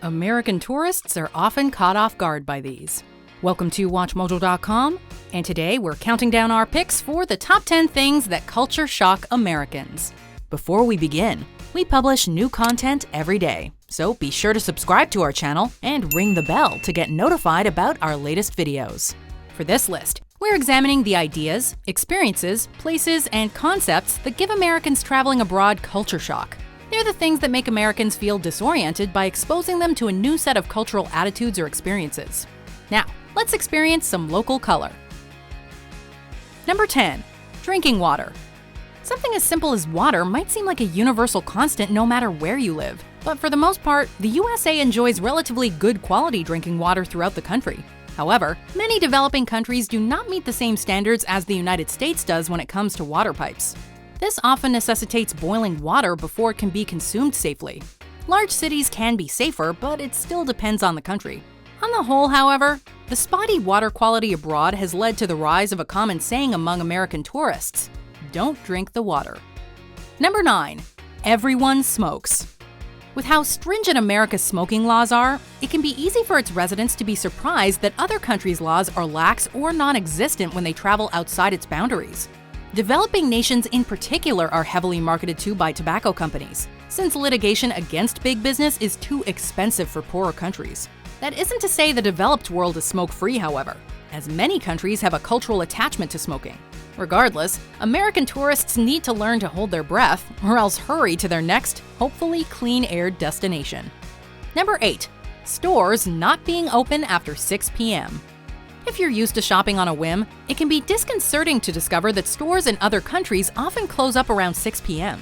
American tourists are often caught off guard by these. Welcome to WatchMojo.com, and today we're counting down our picks for the top 10 things that culture shock Americans. Before we begin, we publish new content every day, so be sure to subscribe to our channel and ring the bell to get notified about our latest videos. For this list, we're examining the ideas, experiences, places, and concepts that give Americans traveling abroad culture shock. They're the things that make Americans feel disoriented by exposing them to a new set of cultural attitudes or experiences. Now, let's experience some local color. Number 10. Drinking water. Something as simple as water might seem like a universal constant no matter where you live. But for the most part, the USA enjoys relatively good quality drinking water throughout the country. However, many developing countries do not meet the same standards as the United States does when it comes to water pipes. This often necessitates boiling water before it can be consumed safely. Large cities can be safer, but it still depends on the country. On the whole, however, the spotty water quality abroad has led to the rise of a common saying among American tourists: don't drink the water. Number 9. Everyone smokes. With how stringent America's smoking laws are, it can be easy for its residents to be surprised that other countries' laws are lax or non-existent when they travel outside its boundaries. Developing nations in particular are heavily marketed to by tobacco companies, since litigation against big business is too expensive for poorer countries. That isn't to say the developed world is smoke-free, however, as many countries have a cultural attachment to smoking. Regardless, American tourists need to learn to hold their breath or else hurry to their next, hopefully clean-aired destination. Number 8. Stores not being open after 6 p.m. If you're used to shopping on a whim, it can be disconcerting to discover that stores in other countries often close up around 6 p.m.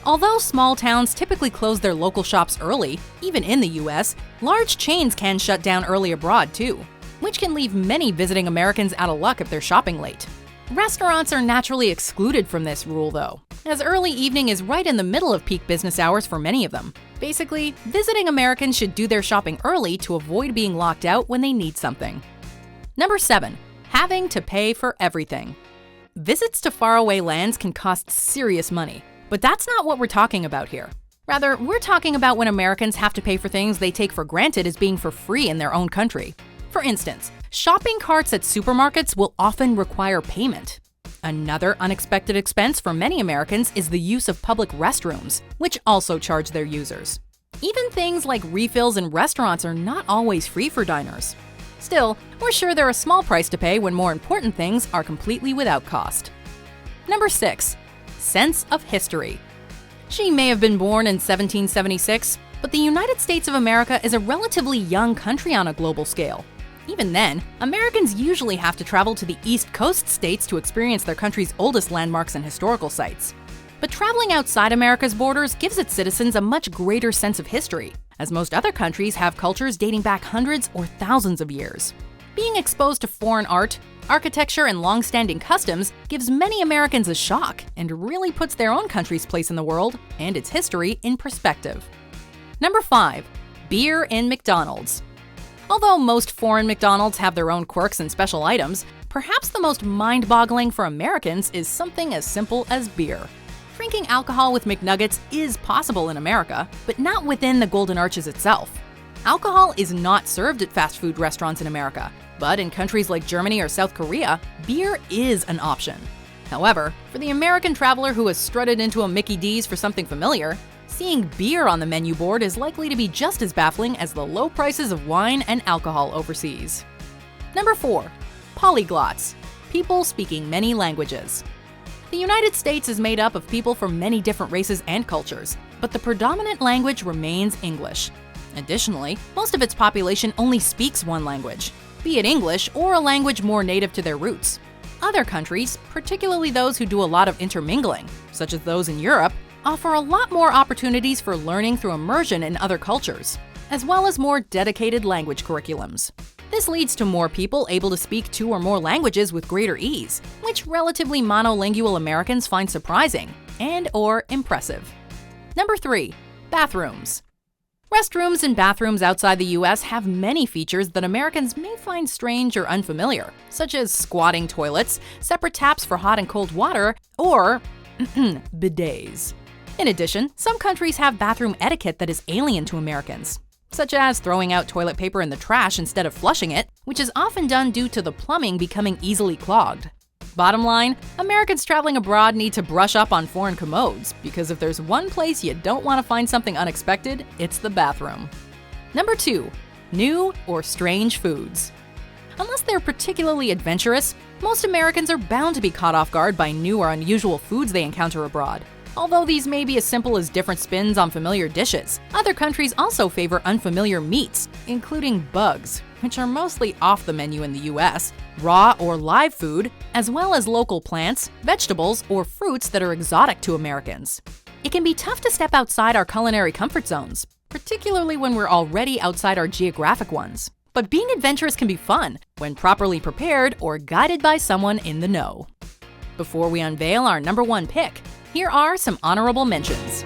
Although small towns typically close their local shops early, even in the US, large chains can shut down early abroad too, which can leave many visiting Americans out of luck if they're shopping late. Restaurants are naturally excluded from this rule though, as early evening is right in the middle of peak business hours for many of them. Basically, visiting Americans should do their shopping early to avoid being locked out when they need something. Number 7. Having to pay for everything. Visits to faraway lands can cost serious money, but that's not what we're talking about here. Rather, we're talking about when Americans have to pay for things they take for granted as being for free in their own country. For instance, shopping carts at supermarkets will often require payment. Another unexpected expense for many Americans is the use of public restrooms, which also charge their users. Even things like refills in restaurants are not always free for diners. Still, we're sure they're a small price to pay when more important things are completely without cost. Number 6. Sense of history. She may have been born in 1776, but the United States of America is a relatively young country on a global scale. Even then, Americans usually have to travel to the East Coast states to experience their country's oldest landmarks and historical sites. But traveling outside America's borders gives its citizens a much greater sense of history, as most other countries have cultures dating back hundreds or thousands of years. Being exposed to foreign art, architecture, and long-standing customs gives many Americans a shock and really puts their own country's place in the world and its history in perspective. Number 5. Beer in McDonald's. Although most foreign McDonald's have their own quirks and special items, perhaps the most mind-boggling for Americans is something as simple as beer. Drinking alcohol with McNuggets is possible in America, but not within the Golden Arches itself. Alcohol is not served at fast food restaurants in America, but in countries like Germany or South Korea, beer is an option. However, for the American traveler who has strutted into a Mickey D's for something familiar, seeing beer on the menu board is likely to be just as baffling as the low prices of wine and alcohol overseas. Number 4. Polyglots. People speaking many languages. The United States is made up of people from many different races and cultures, but the predominant language remains English. Additionally, most of its population only speaks one language, be it English or a language more native to their roots. Other countries, particularly those who do a lot of intermingling, such as those in Europe, offer a lot more opportunities for learning through immersion in other cultures, as well as more dedicated language curriculums. This leads to more people able to speak 2 or more languages with greater ease, which relatively monolingual Americans find surprising and/or impressive. Number 3. Bathrooms. Restrooms and bathrooms outside the US have many features that Americans may find strange or unfamiliar, such as squatting toilets, separate taps for hot and cold water, or bidets. In addition, some countries have bathroom etiquette that is alien to Americans. such as throwing out toilet paper in the trash instead of flushing it, which is often done due to the plumbing becoming easily clogged. Bottom line, Americans traveling abroad need to brush up on foreign commodes, because if there's one place you don't want to find something unexpected, it's the bathroom. Number 2. New or strange foods. Unless they're particularly adventurous, most Americans are bound to be caught off guard by new or unusual foods they encounter abroad. Although these may be as simple as different spins on familiar dishes, other countries also favor unfamiliar meats, including bugs, which are mostly off the menu in the US, raw or live food, as well as local plants, vegetables, or fruits that are exotic to Americans. It can be tough to step outside our culinary comfort zones, particularly when we're already outside our geographic ones. But being adventurous can be fun when properly prepared or guided by someone in the know. Before we unveil our number 1 pick, here are some honorable mentions.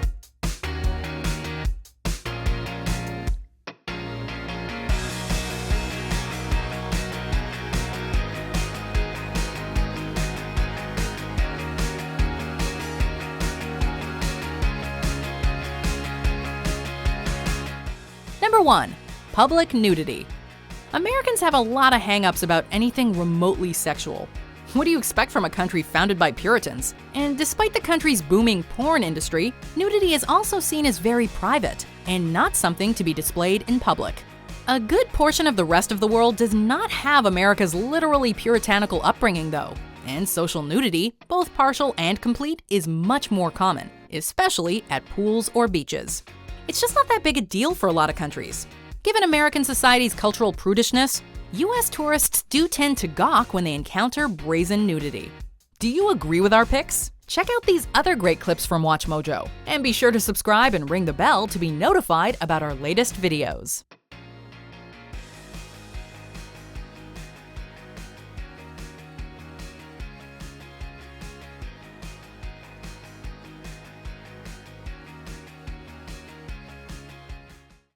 Number 1. Public nudity. Americans have a lot of hang-ups about anything remotely sexual. What do you expect from a country founded by Puritans? And despite the country's booming porn industry, nudity is also seen as very private and not something to be displayed in public. A good portion of the rest of the world does not have America's literally puritanical upbringing, though, and social nudity, both partial and complete, is much more common, especially at pools or beaches. It's just not that big a deal for a lot of countries. Given American society's cultural prudishness, US tourists do tend to gawk when they encounter brazen nudity. Do you agree with our picks? Check out these other great clips from WatchMojo, and be sure to subscribe and ring the bell to be notified about our latest videos.